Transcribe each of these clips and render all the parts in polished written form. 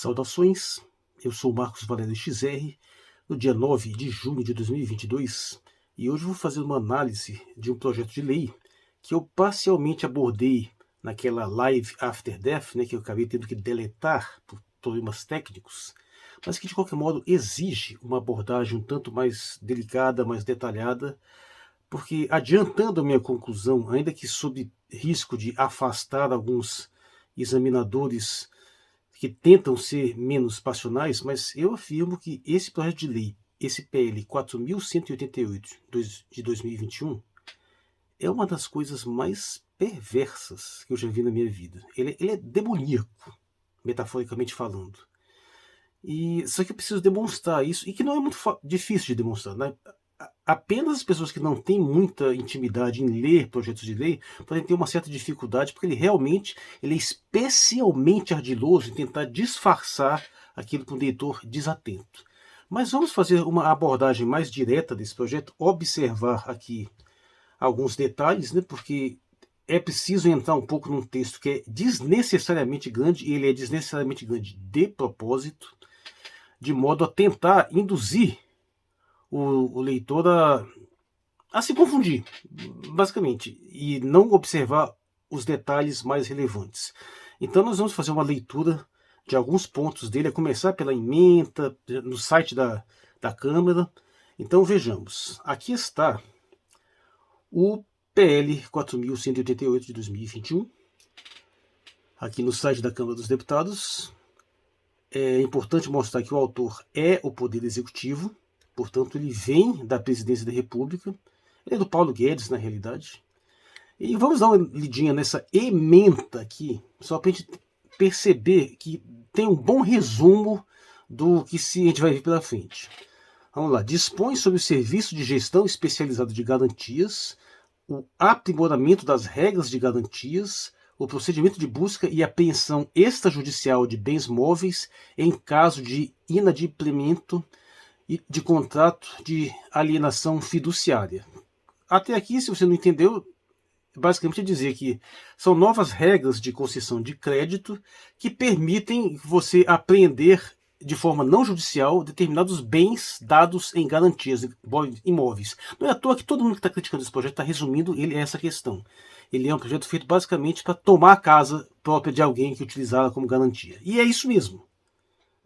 Saudações, eu sou Marcos Valério XR, no dia 9 de junho de 2022, e hoje vou fazer uma análise de um projeto de lei que eu parcialmente abordei naquela live After Death, que eu acabei tendo que deletar por problemas técnicos, mas que de qualquer modo exige uma abordagem um tanto mais delicada, mais detalhada, porque adiantando a minha conclusão, ainda que sob risco de afastar alguns examinadores que tentam ser menos passionais, mas eu afirmo que esse projeto de lei, esse PL 4.188 de 2021, é uma das coisas mais perversas que eu já vi na minha vida. Ele é demoníaco, metaforicamente falando. Só que eu preciso demonstrar isso, e que não é muito difícil de demonstrar, né? Apenas as pessoas que não têm muita intimidade em ler projetos de lei podem ter uma certa dificuldade, porque ele é especialmente ardiloso em tentar disfarçar aquilo que o leitor desatento. Mas vamos fazer uma abordagem mais direta desse projeto, observar aqui alguns detalhes, porque é preciso entrar um pouco num texto que é desnecessariamente grande, e ele é desnecessariamente grande de propósito, de modo a tentar induzir o leitor a se confundir, basicamente, e não observar os detalhes mais relevantes. Então nós vamos fazer uma leitura de alguns pontos dele, a começar pela ementa, no site da Câmara. Então vejamos, aqui está o PL 4.188 de 2021, aqui no site da Câmara dos Deputados. É importante mostrar que o autor é o Poder Executivo, portanto ele vem da Presidência da República, ele é do Paulo Guedes na realidade. E vamos dar uma lidinha nessa ementa aqui, só para a gente perceber que tem um bom resumo do que a gente vai ver pela frente. Vamos lá. Dispõe sobre o serviço de gestão especializado de garantias, o aprimoramento das regras de garantias, o procedimento de busca e apreensão extrajudicial de bens móveis em caso de inadimplemento de contrato de alienação fiduciária. Até aqui, se você não entendeu, basicamente é dizer que são novas regras de concessão de crédito que permitem você apreender de forma não judicial determinados bens dados em garantias imóveis. Não é à toa que todo mundo que está criticando esse projeto está resumindo ele essa questão. Ele é um projeto feito basicamente para tomar a casa própria de alguém que utilizá-la como garantia. E é isso mesmo.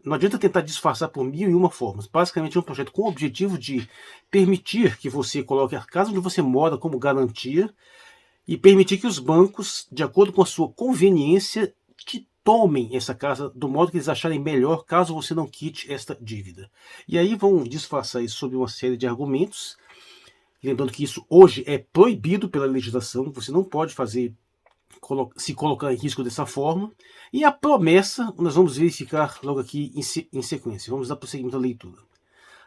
Não adianta tentar disfarçar por mil e uma formas. Basicamente é um projeto com o objetivo de permitir que você coloque a casa onde você mora como garantia e permitir que os bancos, de acordo com a sua conveniência, te tomem essa casa do modo que eles acharem melhor, caso você não quite esta dívida. E aí vão disfarçar isso sob uma série de argumentos, lembrando que isso hoje é proibido pela legislação, você não pode se colocar em risco dessa forma. E a promessa, nós vamos verificar logo aqui em sequência. Vamos dar prosseguimento à leitura.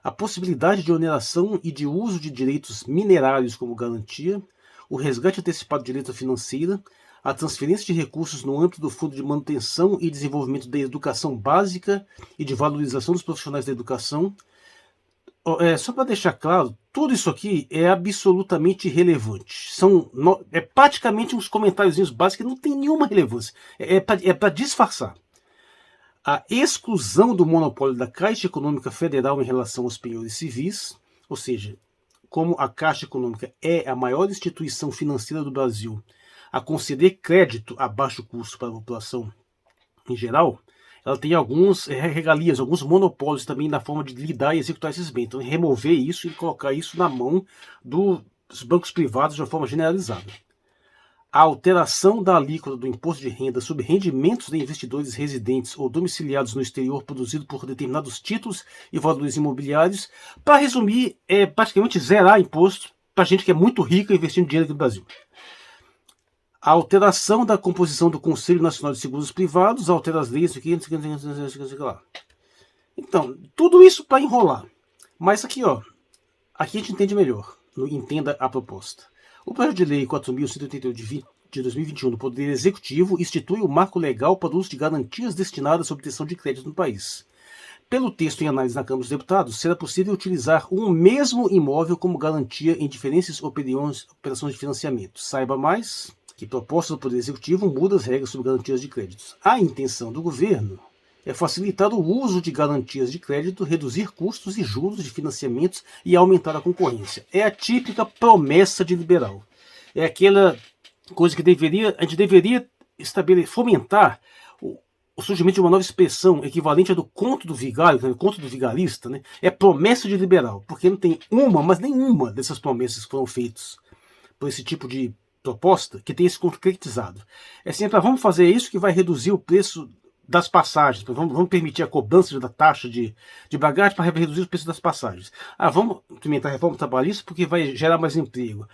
A possibilidade de oneração e de uso de direitos minerários como garantia, o resgate antecipado de letra financeira, a transferência de recursos no âmbito do Fundo de Manutenção e Desenvolvimento da Educação Básica e de Valorização dos Profissionais da Educação. Só para deixar claro, tudo isso aqui é absolutamente irrelevante. É praticamente uns comentáriozinhos básicos que não tem nenhuma relevância. É para disfarçar. A exclusão do monopólio da Caixa Econômica Federal em relação aos penhores civis, ou seja, como a Caixa Econômica é a maior instituição financeira do Brasil a conceder crédito a baixo custo para a população em geral, ela tem algumas regalias, alguns monopólios também na forma de lidar e executar esses bens. Então, remover isso e colocar isso na mão dos bancos privados de uma forma generalizada. A alteração da alíquota do imposto de renda sobre rendimentos de investidores residentes ou domiciliados no exterior produzido por determinados títulos e valores imobiliários, para resumir, é praticamente zerar imposto para gente que é muito rica investindo dinheiro aqui no Brasil. A alteração da composição do Conselho Nacional de Seguros Privados, altera as leis, lá. Então, tudo isso para enrolar. Mas aqui a gente entende melhor. Entenda a proposta. O projeto de lei 4.188 de 2021 do Poder Executivo institui o marco legal para o uso de garantias destinadas à obtenção de crédito no país. Pelo texto em análise na Câmara dos Deputados, será possível utilizar um mesmo imóvel como garantia em diferentes operações de financiamento. Saiba mais que proposta do Poder Executivo muda as regras sobre garantias de créditos. A intenção do governo é facilitar o uso de garantias de crédito, reduzir custos e juros de financiamentos e aumentar a concorrência. É a típica promessa de liberal. É aquela coisa que a gente deveria fomentar o surgimento de uma nova expressão equivalente à do conto do vigário, né, conto do vigarista, né, é promessa de liberal, porque não tem uma, mas nenhuma dessas promessas que foram feitas por esse tipo de proposta que tenha se concretizado. É sempre, vamos fazer isso que vai reduzir o preço das passagens, vamos permitir a cobrança da taxa de bagagem para reduzir o preço das passagens. Vamos implementar a reforma trabalhista porque vai gerar mais emprego.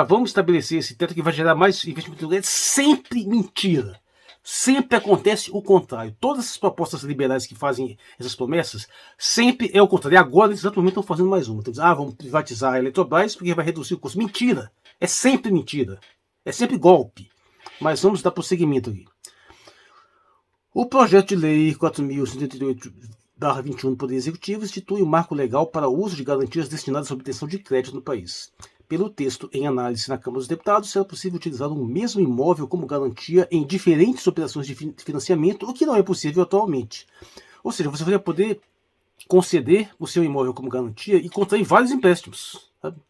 Vamos estabelecer esse teto que vai gerar mais investimento. É sempre mentira. Sempre acontece o contrário. Todas essas propostas liberais que fazem essas promessas, sempre é o contrário. E agora, nesse exato momento, estão fazendo mais uma. Estão dizendo, vamos privatizar a Eletrobras porque vai reduzir o custo. Mentira! É sempre mentira. É sempre golpe. Mas vamos dar prosseguimento aqui. O projeto de lei 4.188/21 do Poder Executivo institui um marco legal para o uso de garantias destinadas à obtenção de crédito no país. Pelo texto em análise na Câmara dos Deputados, será possível utilizar um mesmo imóvel como garantia em diferentes operações de financiamento, o que não é possível atualmente. Ou seja, você vai poder conceder o seu imóvel como garantia e contrair vários empréstimos. Sabe?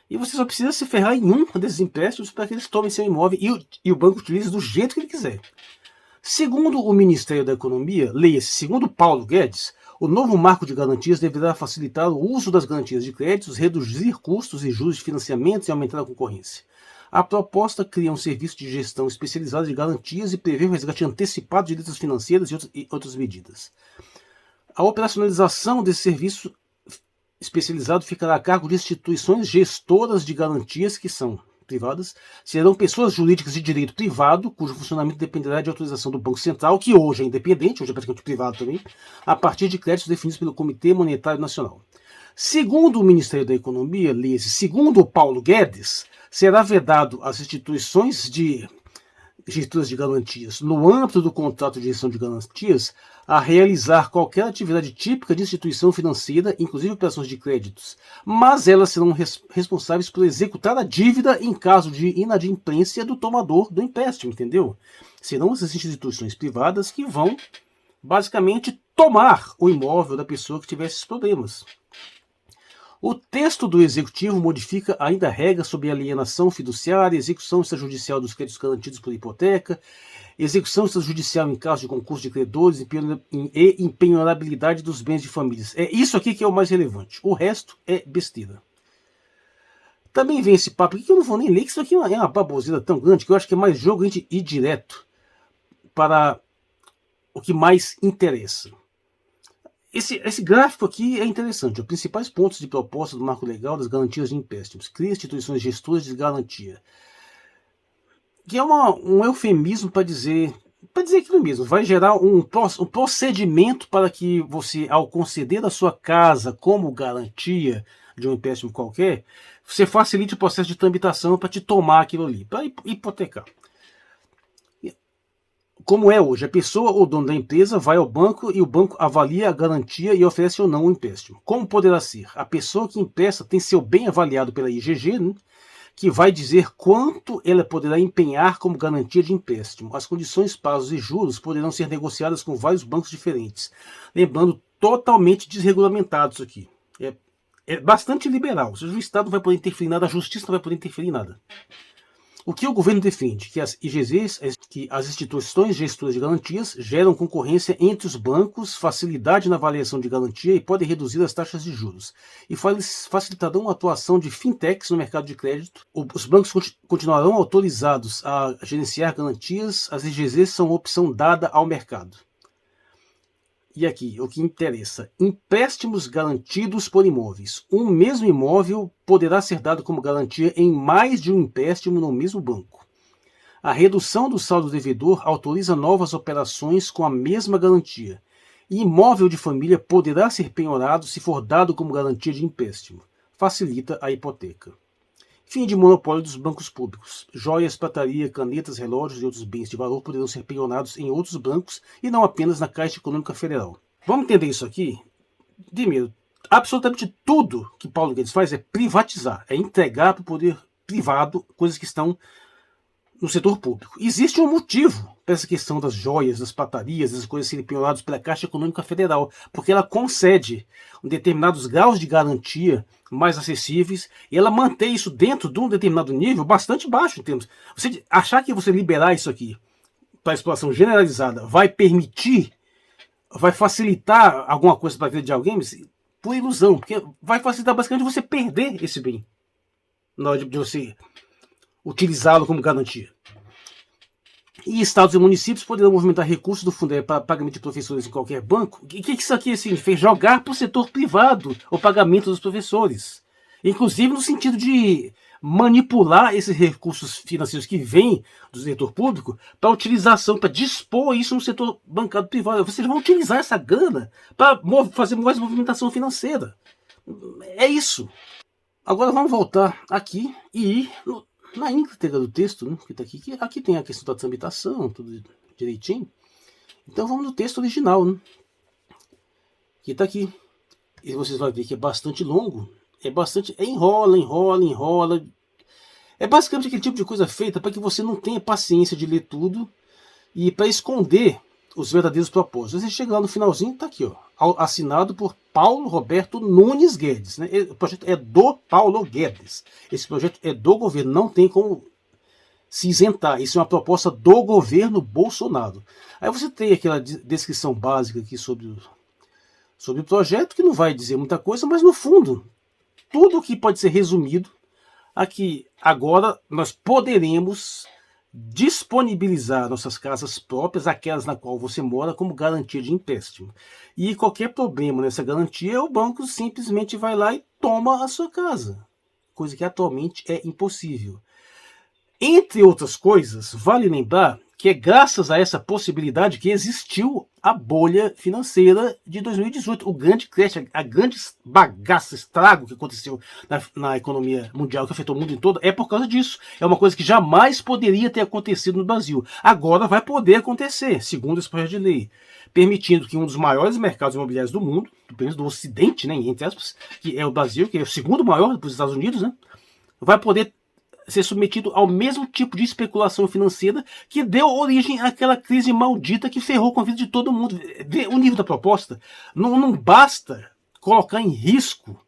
E você só precisa se ferrar em um desses empréstimos para que eles tomem seu imóvel e o banco utilize do jeito que ele quiser. Segundo o Ministério da Economia, leia-se, segundo Paulo Guedes, o novo marco de garantias deverá facilitar o uso das garantias de créditos, reduzir custos e juros de financiamentos e aumentar a concorrência. A proposta cria um serviço de gestão especializado de garantias e prevê o resgate antecipado de dívidas financeiras e outras medidas. A operacionalização desse serviço especializado ficará a cargo de instituições gestoras de garantias que são privadas, serão pessoas jurídicas de direito privado, cujo funcionamento dependerá de autorização do Banco Central, que hoje é independente, hoje é praticamente privado também, a partir de créditos definidos pelo Comitê Monetário Nacional. Segundo o Ministério da Economia, segundo o Paulo Guedes, será vedado às instituições de gestoras de garantias, no âmbito do contrato de gestão de garantias, a realizar qualquer atividade típica de instituição financeira, inclusive operações de créditos, mas elas serão responsáveis por executar a dívida em caso de inadimplência do tomador do empréstimo, entendeu? Serão essas instituições privadas que vão, basicamente, tomar o imóvel da pessoa que tiver esses problemas. O texto do Executivo modifica ainda regras sobre alienação fiduciária, execução extrajudicial dos créditos garantidos por hipoteca, execução extrajudicial em caso de concurso de credores e impenhorabilidade dos bens de famílias. É isso aqui que é o mais relevante. O resto é besteira. Também vem esse papo aqui que eu não vou nem ler, que isso aqui é uma baboseira tão grande que eu acho que é mais jogo a gente ir direto para o que mais interessa. Esse gráfico aqui é interessante. Os principais pontos de proposta do marco legal das garantias de empréstimos. Cria instituições gestoras de garantia. Que é um eufemismo para dizer aquilo mesmo. Vai gerar um procedimento para que você, ao conceder a sua casa como garantia de um empréstimo qualquer, você facilite o processo de tramitação para te tomar aquilo ali, para hipotecar. Como é hoje, a pessoa ou dono da empresa vai ao banco e o banco avalia a garantia e oferece ou não o empréstimo. Como poderá ser? A pessoa que empresta tem seu bem avaliado pela IGG, né, que vai dizer quanto ela poderá empenhar como garantia de empréstimo. As condições, prazos e juros poderão ser negociadas com vários bancos diferentes. Lembrando, totalmente desregulamentado isso aqui. É bastante liberal. Ou seja, o Estado não vai poder interferir em nada, a Justiça não vai poder interferir em nada. O que o governo defende? Que as IGZs, que as instituições gestoras de garantias, geram concorrência entre os bancos, facilidade na avaliação de garantia e podem reduzir as taxas de juros. E facilitarão a atuação de fintechs no mercado de crédito. Os bancos continuarão autorizados a gerenciar garantias, as IGZs são opção dada ao mercado. E aqui, o que interessa, empréstimos garantidos por imóveis. Um mesmo imóvel poderá ser dado como garantia em mais de um empréstimo no mesmo banco. A redução do saldo devedor autoriza novas operações com a mesma garantia. E imóvel de família poderá ser penhorado se for dado como garantia de empréstimo. Facilita a hipoteca. Fim de monopólio dos bancos públicos. Joias, prataria, canetas, relógios e outros bens de valor poderão ser penhorados em outros bancos e não apenas na Caixa Econômica Federal. Vamos entender isso aqui? Primeiro, absolutamente tudo que Paulo Guedes faz é privatizar, é entregar para o poder privado coisas que estão no setor público. Existe um motivo para essa questão das joias, das patarias, das coisas serem penhoradas pela Caixa Econômica Federal, porque ela concede determinados graus de garantia mais acessíveis e ela mantém isso dentro de um determinado nível bastante baixo em termos. Você achar que você liberar isso aqui para a exploração generalizada vai permitir, vai facilitar alguma coisa para a vida de alguém, por ilusão, porque vai facilitar basicamente você perder esse bem na hora de você utilizá-lo como garantia. E estados e municípios poderão movimentar recursos do Fundeb para pagamento de professores em qualquer banco. O que isso aqui significa? Jogar para o setor privado o pagamento dos professores. Inclusive no sentido de manipular esses recursos financeiros que vêm do setor público para utilização, para dispor isso no setor bancário privado. Vocês vão utilizar essa grana para fazer mais movimentação financeira. É isso. Agora vamos voltar aqui e ir na íntegra do texto, né, que tá aqui. Aqui tem a questão da tramitação, tudo direitinho. Então vamos no texto original, né, que está aqui. E vocês vão ver que é bastante longo. Enrola. É basicamente aquele tipo de coisa feita para que você não tenha paciência de ler tudo e para esconder os verdadeiros propósitos. Você chega lá no finalzinho, está aqui, ó, assinado por Paulo Roberto Nunes Guedes. Né? O projeto é do Paulo Guedes. Esse projeto é do governo, não tem como se isentar. Isso é uma proposta do governo Bolsonaro. Aí você tem aquela descrição básica aqui sobre o projeto, que não vai dizer muita coisa, mas no fundo, tudo que pode ser resumido aqui. Agora nós poderemos disponibilizar nossas casas próprias, aquelas na qual você mora, como garantia de empréstimo. E qualquer problema nessa garantia, o banco simplesmente vai lá e toma a sua casa, coisa que atualmente é impossível. Entre outras coisas, vale lembrar que é graças a essa possibilidade que existiu a bolha financeira de 2018, o grande crash, a grande bagaça, estrago que aconteceu na economia mundial, que afetou o mundo em todo, é por causa disso. É uma coisa que jamais poderia ter acontecido no Brasil. Agora vai poder acontecer, segundo esse projeto de lei, permitindo que um dos maiores mercados imobiliários do mundo, do Ocidente, né, entre aspas, que é o Brasil, que é o segundo maior dos Estados Unidos, né, vai poder ser submetido ao mesmo tipo de especulação financeira que deu origem àquela crise maldita que ferrou com a vida de todo mundo. O nível da proposta não basta colocar em risco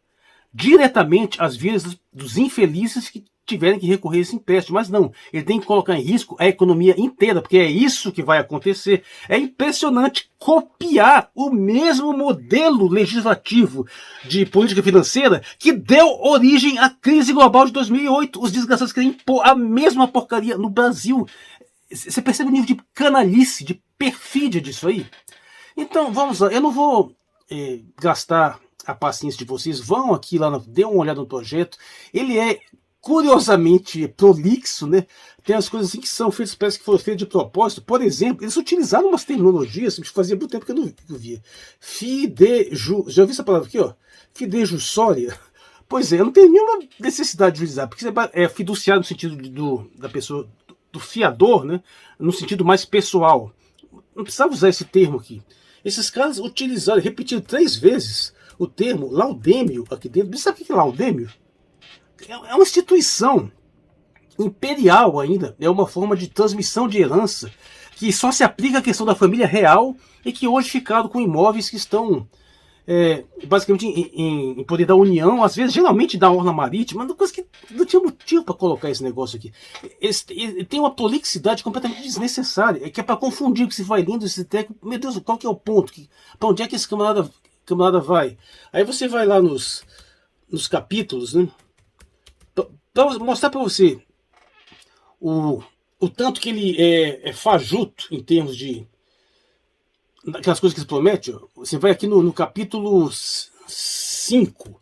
diretamente as vidas dos infelizes que tiverem que recorrer a esse empréstimo, mas não, ele tem que colocar em risco a economia inteira, porque é isso que vai acontecer. É impressionante copiar o mesmo modelo legislativo de política financeira que deu origem à crise global de 2008. Os desgraçados querem impor a mesma porcaria no Brasil. Você percebe o nível de canalice, de perfídia disso aí? Então, vamos lá, eu não vou gastar a paciência de vocês, vão aqui lá, dê uma olhada no projeto. Ele é curiosamente prolixo, né? Tem as coisas assim que são feitas, parece que foram feitas de propósito. Por exemplo, eles utilizaram umas terminologias que fazia muito tempo que eu não via. Já ouvi essa palavra aqui, ó? Fidejussória. Pois é, eu não tenho nenhuma necessidade de utilizar, porque é fiduciário no sentido da pessoa, do fiador, né? No sentido mais pessoal. Não precisava usar esse termo aqui. Esses caras utilizaram, repetiram 3 vezes o termo laudêmio aqui dentro. Você sabe o que é laudêmio? É uma instituição imperial ainda, é uma forma de transmissão de herança que só se aplica à questão da família real e que hoje ficaram com imóveis que estão basicamente em poder da União, às vezes geralmente da orla marítima, uma coisa que não tinha motivo para colocar esse negócio aqui. Tem uma prolixidade completamente desnecessária, que é para confundir, que se vai lendo esse texto, meu Deus, qual que é o ponto? Para onde é que esse camarada vai? Aí você vai lá nos capítulos, né? Para mostrar para você o tanto que ele é fajuto em termos de aquelas coisas que ele promete. Ó. Você vai aqui no capítulo 5,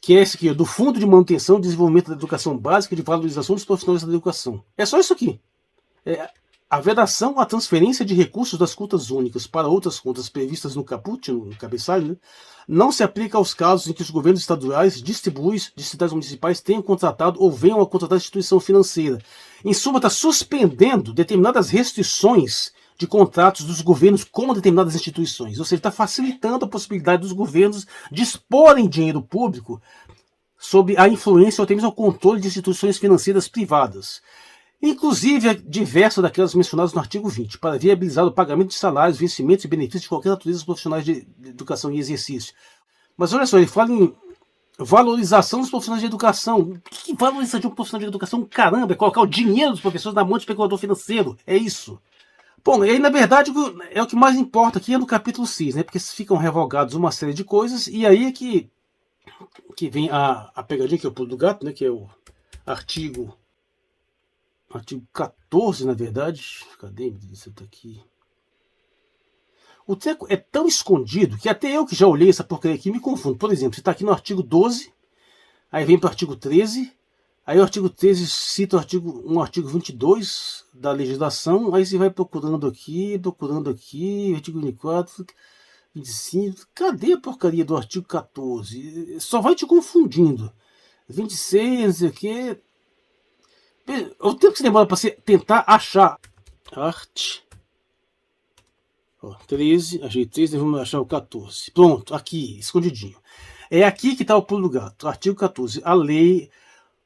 que é esse aqui, ó, do Fundo de Manutenção e Desenvolvimento da Educação Básica e de Valorização dos Profissionais da Educação. É só isso aqui. A vedação à transferência de recursos das contas únicas para outras contas previstas no caput, no cabeçalho, né, não se aplica aos casos em que os governos estaduais, distritais municipais tenham contratado ou venham a contratar instituição financeira. Em suma, está suspendendo determinadas restrições de contratos dos governos com determinadas instituições. Ou seja, está facilitando a possibilidade dos governos disporem dinheiro público sob a influência ou até mesmo o controle de instituições financeiras privadas. inclusive diversas daquelas mencionadas no artigo 20, para viabilizar o pagamento de salários, vencimentos e benefícios de qualquer natureza dos profissionais de educação e exercício. Mas olha só, ele fala em valorização dos profissionais de educação. O que valorização de um profissional de educação? Caramba, é colocar o dinheiro dos professores na mão de especulador financeiro. É isso. Bom, e aí na verdade é o que mais importa aqui é no capítulo 6, né? Porque ficam revogados uma série de coisas, e aí é que vem a pegadinha, que é o pulo do gato, né? Que é o artigo 14, na verdade. Cadê isso aqui? O treco é tão escondido que até eu que já olhei essa porcaria aqui me confundo. Por exemplo, você está aqui no artigo 12, aí vem para o artigo 13, aí o artigo 13 cita um artigo 22 da legislação, aí você vai procurando aqui, artigo 24, 25, cadê a porcaria do artigo 14? Só vai te confundindo. 26, não sei o quê. O tempo que você demora para você tentar achar arte. 13, achei 13, vamos achar o 14. Pronto, aqui, escondidinho. É aqui que está o pulo do gato. Artigo 14. A lei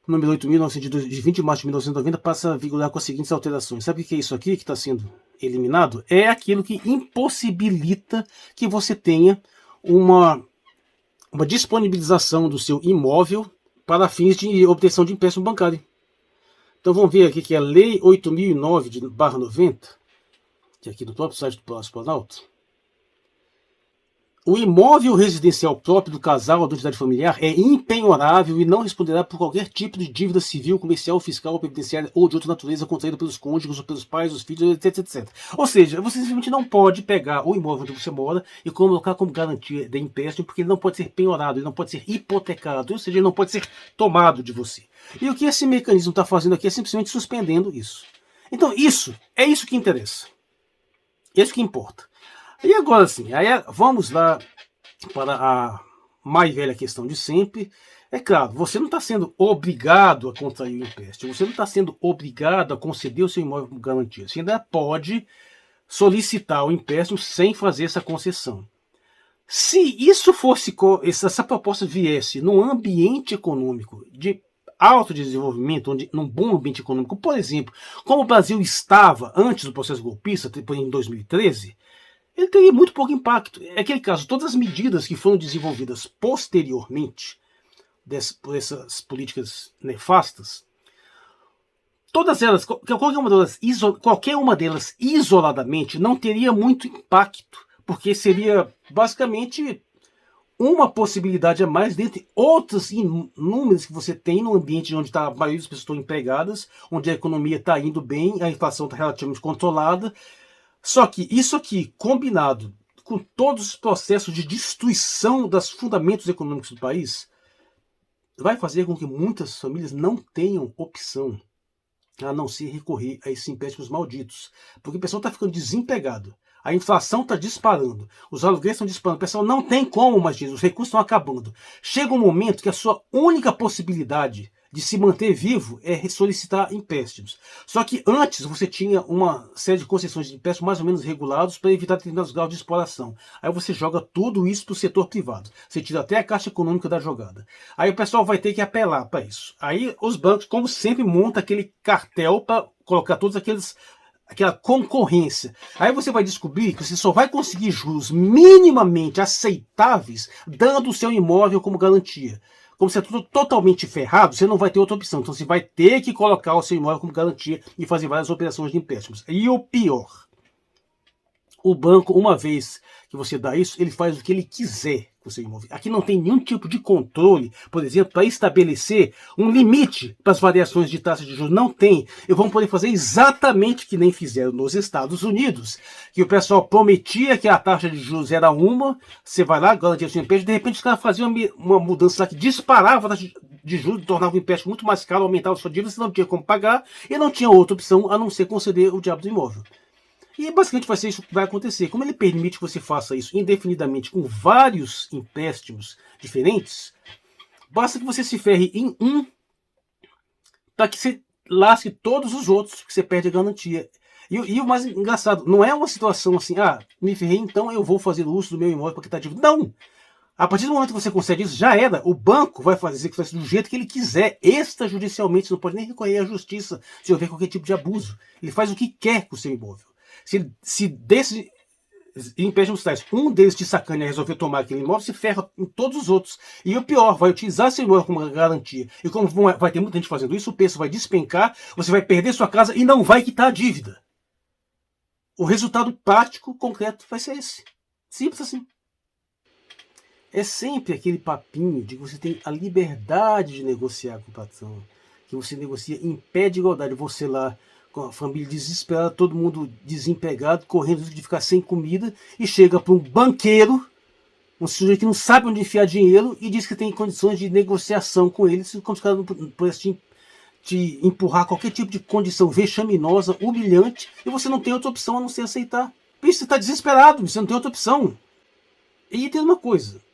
número 8.902, de 20 de março de 1990, passa a vigorar com as seguintes alterações. Sabe o que é isso aqui que está sendo eliminado? É aquilo que impossibilita que você tenha uma disponibilização do seu imóvel para fins de obtenção de empréstimo bancário. Então vamos ver aqui que é a Lei 8.009/90, que é aqui do próprio site do Palácio Planalto. O imóvel residencial próprio do casal ou da entidade familiar é impenhorável e não responderá por qualquer tipo de dívida civil, comercial, fiscal, previdenciária ou de outra natureza contraída pelos cônjuges ou pelos pais, os filhos, etc, etc. Ou seja, você simplesmente não pode pegar o imóvel onde você mora e colocar como garantia de empréstimo, porque ele não pode ser penhorado, ele não pode ser hipotecado, ou seja, ele não pode ser tomado de você. E o que esse mecanismo está fazendo aqui é simplesmente suspendendo isso. Então é isso que interessa. É isso que importa. E agora sim, aí vamos lá para a mais velha questão de sempre. É claro, você não está sendo obrigado a contrair o empréstimo, você não está sendo obrigado a conceder o seu imóvel como garantia. Você ainda pode solicitar o empréstimo sem fazer essa concessão. Se isso fosse, essa proposta viesse num ambiente econômico de alto desenvolvimento, num bom ambiente econômico, por exemplo, como o Brasil estava antes do processo golpista, em 2013, ele teria muito pouco impacto. É aquele caso, todas as medidas que foram desenvolvidas posteriormente por essas políticas nefastas, todas elas, qualquer uma delas isoladamente não teria muito impacto, porque seria basicamente uma possibilidade a mais dentre outras inúmeras que você tem no ambiente onde a maioria das pessoas estão empregadas, onde a economia está indo bem, a inflação está relativamente controlada. Só que isso aqui, combinado com todos os processos de destruição dos fundamentos econômicos do país, vai fazer com que muitas famílias não tenham opção a não ser recorrer a esses empréstimos malditos. Porque o pessoal está ficando desempregado, a inflação está disparando, os aluguéis estão disparando, o pessoal não tem como mais disso, os recursos estão acabando. Chega um momento que a sua única possibilidade de se manter vivo é solicitar empréstimos. Só que antes você tinha uma série de concessões de empréstimos mais ou menos regulados para evitar determinados graus de exploração. Aí você joga tudo isso para o setor privado. Você tira até a Caixa Econômica da jogada. Aí o pessoal vai ter que apelar para isso. Aí os bancos, como sempre, montam aquele cartel para colocar todos aquela concorrência. Aí você vai descobrir que você só vai conseguir juros minimamente aceitáveis dando o seu imóvel como garantia. Como você é tudo totalmente ferrado, você não vai ter outra opção. Então você vai ter que colocar o seu imóvel como garantia e fazer várias operações de empréstimos. E o pior, o banco, uma vez que você dá isso, ele faz o que ele quiser com o seu imóvel. Aqui não tem nenhum tipo de controle, por exemplo, para estabelecer um limite para as variações de taxa de juros. Não tem. E vão poder fazer exatamente o que nem fizeram nos Estados Unidos, que o pessoal prometia que a taxa de juros era uma, você vai lá, garantia o seu empréstimo, de repente os caras faziam uma mudança lá que disparava a taxa de juros, tornava o empréstimo muito mais caro, aumentava a sua dívida, você não tinha como pagar, e não tinha outra opção a não ser conceder o diabo do imóvel. E basicamente vai ser isso que vai acontecer. Como ele permite que você faça isso indefinidamente com vários empréstimos diferentes, basta que você se ferre em um para que você lasque todos os outros, que você perde a garantia. E o mais engraçado, não é uma situação assim, me ferrei, então eu vou fazer uso do meu imóvel para quitar a dívida. Não! A partir do momento que você concede isso, já era. O banco vai fazer isso do jeito que ele quiser, extrajudicialmente. Você não pode nem recorrer à justiça se houver qualquer tipo de abuso. Ele faz o que quer com o seu imóvel. Se desses empréstimos tais, um deles te sacaneia e resolver tomar aquele imóvel, se ferra em todos os outros. E o pior, vai utilizar seu imóvel como garantia. E como vai ter muita gente fazendo isso, o preço vai despencar, você vai perder sua casa e não vai quitar a dívida. O resultado prático, concreto, vai ser esse. Simples assim. É sempre aquele papinho de que você tem a liberdade de negociar com o patrão, que você negocia em pé de igualdade. Você lá, com a família desesperada, todo mundo desempregado, correndo de ficar sem comida, e chega para um banqueiro, um sujeito que não sabe onde enfiar dinheiro, e diz que tem condições de negociação com ele, como se o cara não pudesse te empurrar qualquer tipo de condição vexaminosa, humilhante, e você não tem outra opção a não ser aceitar. Você está desesperado, você não tem outra opção. E tem uma coisa.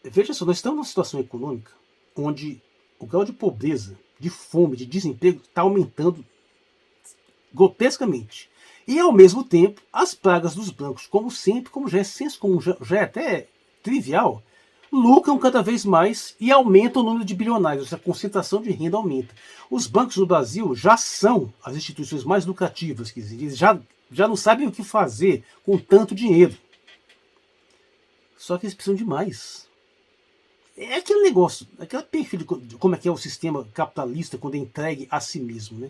Veja só, nós estamos numa situação econômica onde o grau de pobreza, de fome, de desemprego está aumentando grotescamente. E, ao mesmo tempo, as pragas dos bancos, como sempre, como já é senso comum, já é até trivial, lucram cada vez mais e aumentam o número de bilionários. A concentração de renda aumenta. Os bancos no Brasil já são as instituições mais lucrativas que existem. Eles já não sabem o que fazer com tanto dinheiro. Só que eles precisam de mais. É aquele negócio, aquele perfil de como é que é o sistema capitalista quando é entregue a si mesmo, né?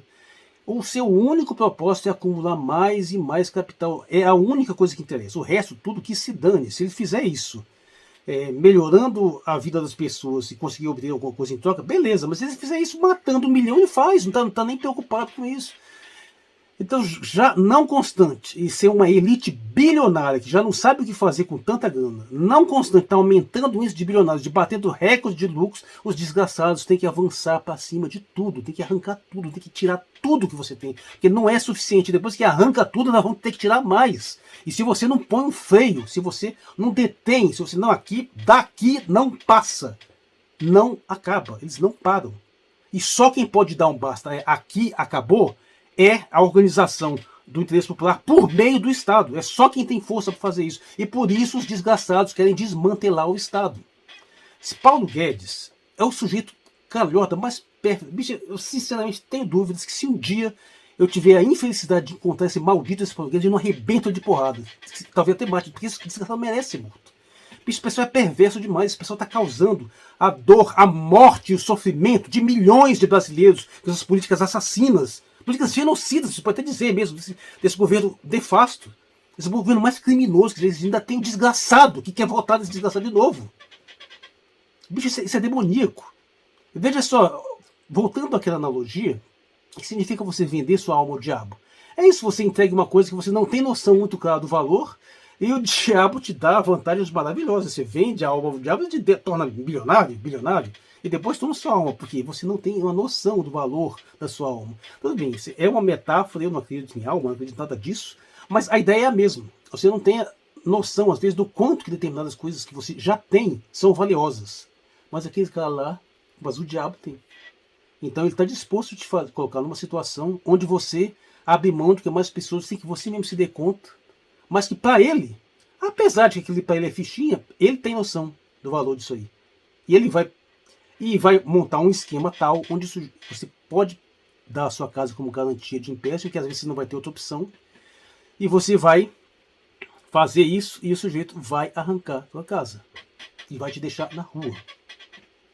O seu único propósito é acumular mais e mais capital. É a única coisa que interessa. O resto, tudo que se dane. Se ele fizer isso, melhorando a vida das pessoas e conseguir obter alguma coisa em troca, beleza. Mas se ele fizer isso matando 1 milhão, ele faz. Não está nem preocupado com isso. Então, já não constante e ser uma elite bilionária que já não sabe o que fazer com tanta grana, não constante, está aumentando o índice de bilionários, de batendo recorde de lucros, os desgraçados têm que avançar para cima de tudo, tem que arrancar tudo, tem que tirar tudo que você tem, porque não é suficiente. Depois que arranca tudo, nós vamos ter que tirar mais. E se você não põe um freio, se você não detém, se você não daqui não passa, não acaba, eles não param. E só quem pode dar um basta, aqui acabou, é a organização do interesse popular por meio do Estado. É só quem tem força para fazer isso. E por isso os desgraçados querem desmantelar o Estado. Se Paulo Guedes é o sujeito calhorda mais perto. Bicho, eu sinceramente tenho dúvidas que se um dia eu tiver a infelicidade de encontrar esse maldito Paulo Guedes, eu não arrebento de porrada. Talvez até mate, porque esse desgraçado merece ser morto. Bicho, esse pessoal é perverso demais. Esse pessoal está causando a dor, a morte e o sofrimento de milhões de brasileiros com essas políticas assassinas. Políticas genocidas, você pode até dizer mesmo, desse governo nefasto, esse governo mais criminoso, que eles ainda tem um desgraçado que quer voltar desse desgraçado de novo. Bicho, isso é demoníaco. Veja só, voltando àquela analogia, o que significa você vender sua alma ao diabo? É isso, você entrega uma coisa que você não tem noção muito clara do valor, e o diabo te dá vantagens maravilhosas. Você vende a alma ao diabo e te torna bilionário, e depois toma sua alma, porque você não tem uma noção do valor da sua alma. Tudo bem, é uma metáfora, eu não acredito em alma, não acredito em nada disso, mas a ideia é a mesma. Você não tem noção, às vezes, do quanto que determinadas coisas que você já tem são valiosas. Mas aquele cara lá, mas o diabo tem. Então ele está disposto a te colocar numa situação onde você abre mão do que mais pessoas, sem que você mesmo se dê conta, mas que para ele, apesar de que aquilo para ele é fichinha, ele tem noção do valor disso aí. E ele vai montar um esquema tal onde você pode dar a sua casa como garantia de empréstimo, que às vezes você não vai ter outra opção, e você vai fazer isso e o sujeito vai arrancar a sua casa e vai te deixar na rua,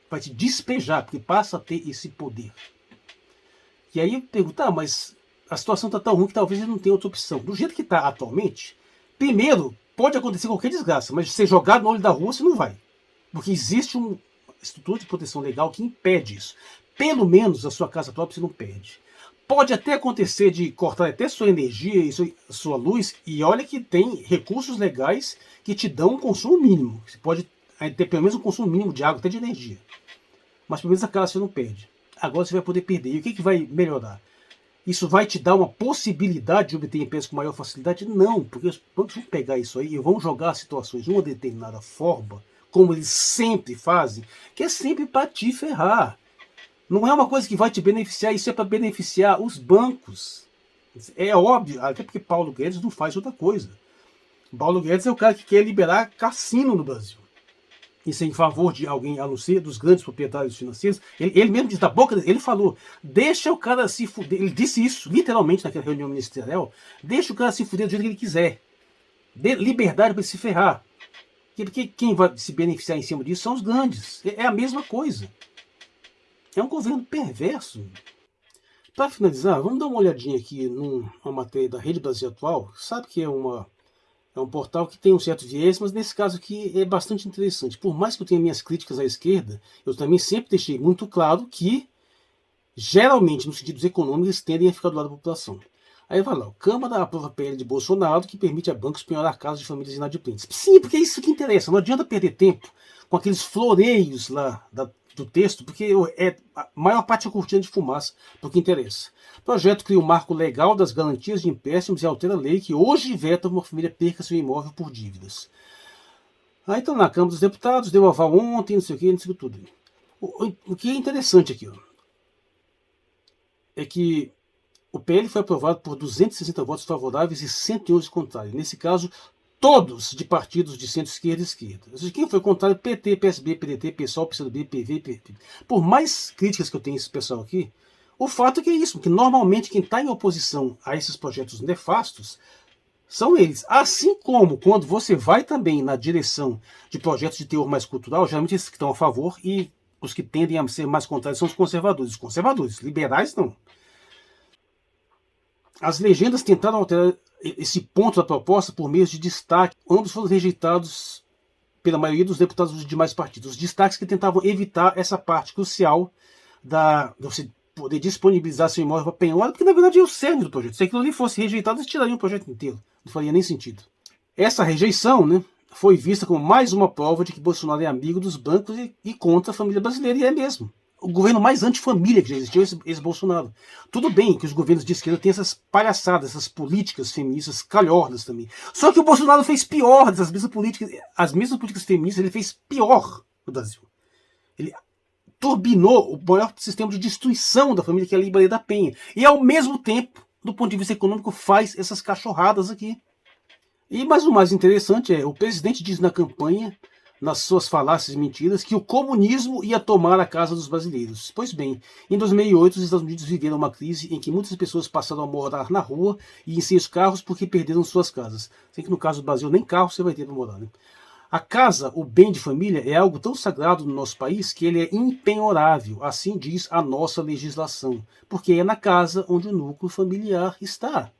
vai te despejar, porque passa a ter esse poder. E aí perguntar, mas a situação está tão ruim que talvez ele não tenha outra opção. Do jeito que está atualmente, primeiro, pode acontecer qualquer desgraça, mas ser jogado no olho da rua você não vai, porque existe uma estrutura de proteção legal que impede isso. Pelo menos a sua casa própria você não perde. Pode até acontecer de cortar até sua energia e sua luz, e olha que tem recursos legais que te dão um consumo mínimo. Você pode ter pelo menos um consumo mínimo de água, até de energia. Mas pelo menos a casa você não perde. Agora você vai poder perder. E o que vai melhorar? Isso vai te dar uma possibilidade de obter empréstimo com maior facilidade? Não, porque os bancos vão pegar isso aí e vão jogar as situações de uma determinada forma, como eles sempre fazem, que é sempre para te ferrar. Não é uma coisa que vai te beneficiar, isso é para beneficiar os bancos. É óbvio, até porque Paulo Guedes não faz outra coisa. Paulo Guedes é o cara que quer liberar cassino no Brasil. isso é em favor de alguém, a não ser dos grandes proprietários financeiros. Ele mesmo disse da boca, ele falou, deixa o cara se fuder. Ele disse isso, literalmente, naquela reunião ministerial, deixa o cara se fuder do jeito que ele quiser. Dê liberdade para ele se ferrar. Porque quem vai se beneficiar em cima disso são os grandes. É a mesma coisa. É um governo perverso. Para finalizar, vamos dar uma olhadinha aqui numa matéria da Rede Brasil Atual. Sabe que é um portal que tem um certo viés, mas nesse caso aqui é bastante interessante. Por mais que eu tenha minhas críticas à esquerda, eu também sempre deixei muito claro que, geralmente, nos sentidos econômicos, eles tendem a ficar do lado da população. Aí vai lá, o Câmara aprova a PL de Bolsonaro que permite a bancos penhorar casas de famílias inadimplentes. Sim, porque é isso que interessa. Não adianta perder tempo com aqueles floreios lá do texto, porque a maior parte é cortina de fumaça do que interessa. O projeto cria um marco legal das garantias de empréstimos e altera a lei que hoje veta uma família perca seu imóvel por dívidas. Aí então na Câmara dos Deputados, deu aval ontem, não sei o que tudo. O que é interessante aqui, ó, é que o PL foi aprovado por 260 votos favoráveis e 111 contrários. Nesse caso, todos de partidos de centro-esquerda e esquerda. Quem foi contrário? PT, PSB, PDT, PSOL, PCdoB, PV, PP. Por mais críticas que eu tenho a esse pessoal aqui, o fato é que é isso, que normalmente quem está em oposição a esses projetos nefastos são eles. Assim como quando você vai também na direção de projetos de teor mais cultural, geralmente esses que estão a favor e os que tendem a ser mais contrários são os conservadores. Os conservadores, liberais não. As legendas tentaram alterar esse ponto da proposta por meio de destaque. Ambos foram rejeitados pela maioria dos deputados dos demais partidos. Os destaques que tentavam evitar essa parte crucial de você poder disponibilizar seu imóvel para penhora, porque na verdade é o cerne do projeto. Se aquilo ali fosse rejeitado, eles tirariam o projeto inteiro. Não faria nem sentido. Essa rejeição, né, foi vista como mais uma prova de que Bolsonaro é amigo dos bancos e contra a família brasileira, e é mesmo. O governo mais antifamília que já existiu é esse Bolsonaro. Tudo bem que os governos de esquerda têm essas palhaçadas, essas políticas feministas calhordas também. Só que o Bolsonaro fez pior dessas mesmas políticas. As mesmas políticas feministas ele fez pior no Brasil. Ele turbinou o maior sistema de destruição da família, que é a Lei Maria da Penha. E ao mesmo tempo, do ponto de vista econômico, faz essas cachorradas aqui. Mas o mais interessante é, o presidente diz na campanha, nas suas falácias e mentiras, que o comunismo ia tomar a casa dos brasileiros. Pois bem, em 2008 os Estados Unidos viveram uma crise em que muitas pessoas passaram a morar na rua e em seus carros porque perderam suas casas. Sei que no caso do Brasil nem carro você vai ter para morar, né? A casa, o bem de família, é algo tão sagrado no nosso país que ele é impenhorável, assim diz a nossa legislação, porque é na casa onde o núcleo familiar está.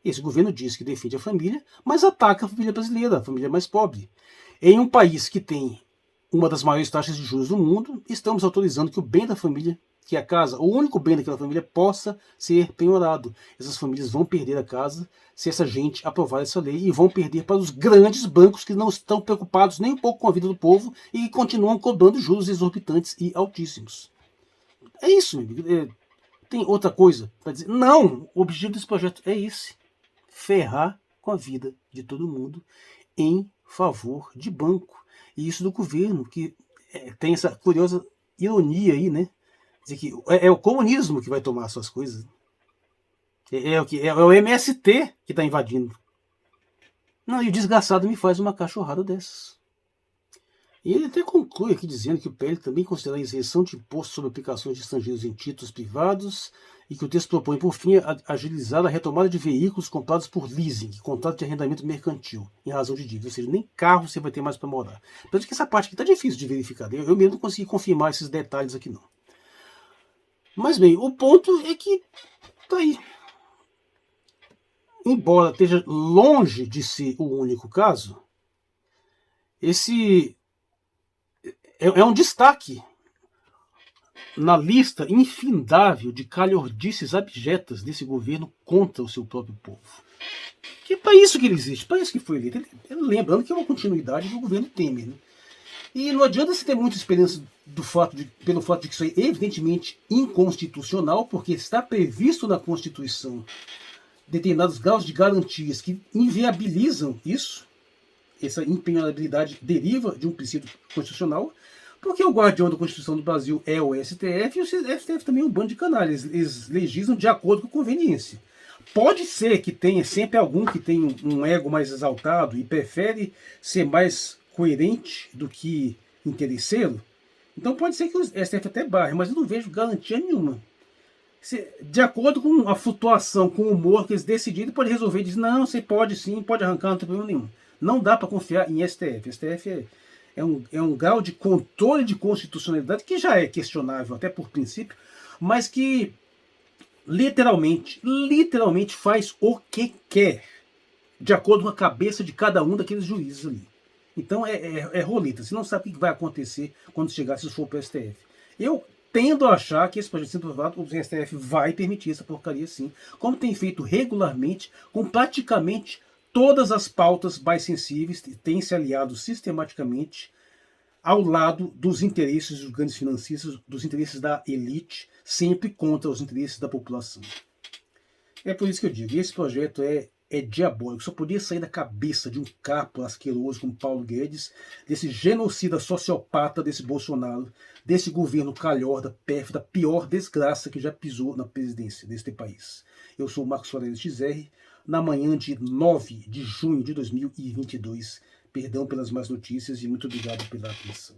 Esse governo diz que defende a família, mas ataca a família brasileira, a família mais pobre. Em um país que tem uma das maiores taxas de juros do mundo, estamos autorizando que o bem da família, que é a casa, o único bem daquela família, possa ser penhorado. Essas famílias vão perder a casa se essa gente aprovar essa lei e vão perder para os grandes bancos que não estão preocupados nem um pouco com a vida do povo e que continuam cobrando juros exorbitantes e altíssimos. É isso, meu amigo. Tem outra coisa para dizer? Não! O objetivo desse projeto é esse. Ferrar com a vida de todo mundo em favor de banco. E isso do governo, que tem essa curiosa ironia aí, né? Dizer que é o comunismo que vai tomar as suas coisas. É o MST que está invadindo. Não, e o desgraçado me faz uma cachorrada dessas. E ele até conclui aqui dizendo que o PL também considera a isenção de imposto sobre aplicações de estrangeiros em títulos privados e que o texto propõe, por fim, agilizar a retomada de veículos comprados por leasing, contrato de arrendamento mercantil, em razão de dívida. Ou seja, nem carro você vai ter mais para morar. Apesar de que essa parte aqui está difícil de verificar. Eu mesmo não consegui confirmar esses detalhes aqui, não. Mas bem, o ponto é que tá aí. Embora esteja longe de ser o único caso, esse é um destaque na lista infindável de calhordices abjetas desse governo contra o seu próprio povo. Que é para isso que ele existe, para isso que foi eleito. Lembrando que é uma continuidade do governo Temer, né? E não adianta você ter muita esperança pelo fato de que isso é evidentemente inconstitucional, porque está previsto na Constituição determinados graus de garantias que inviabilizam isso. Essa impenhorabilidade deriva de um princípio constitucional, porque o guardião da Constituição do Brasil é o STF, e o STF também é um bando de canalhas. Eles legislam de acordo com a conveniência. Pode ser que tenha sempre algum que tem um ego mais exaltado e prefere ser mais coerente do que interesseiro, então pode ser que o STF até barre, mas eu não vejo garantia nenhuma. De acordo com a flutuação, com o humor que eles decidirem, pode resolver e dizer, não, você pode sim, pode arrancar, não tem problema nenhum. Não dá para confiar em STF. STF é um grau de controle de constitucionalidade que já é questionável, até por princípio, mas que literalmente faz o que quer, de acordo com a cabeça de cada um daqueles juízes ali. Então é roleta, você não sabe o que vai acontecer quando chegar, se for para o STF. Eu tendo a achar que esse projeto sendo aprovado, o STF vai permitir essa porcaria sim, como tem feito regularmente, com praticamente todas as pautas mais sensíveis, tem se aliado sistematicamente ao lado dos interesses dos grandes financistas, dos interesses da elite, sempre contra os interesses da população. É por isso que eu digo, esse projeto é diabólico, só podia sair da cabeça de um capo asqueroso como Paulo Guedes, desse genocida sociopata desse Bolsonaro, desse governo calhorda, pérfida, pior desgraça que já pisou na presidência deste país. Eu sou o Marcos Aurélio XR, na manhã de 9 de junho de 2022. Perdão pelas más notícias e muito obrigado pela atenção.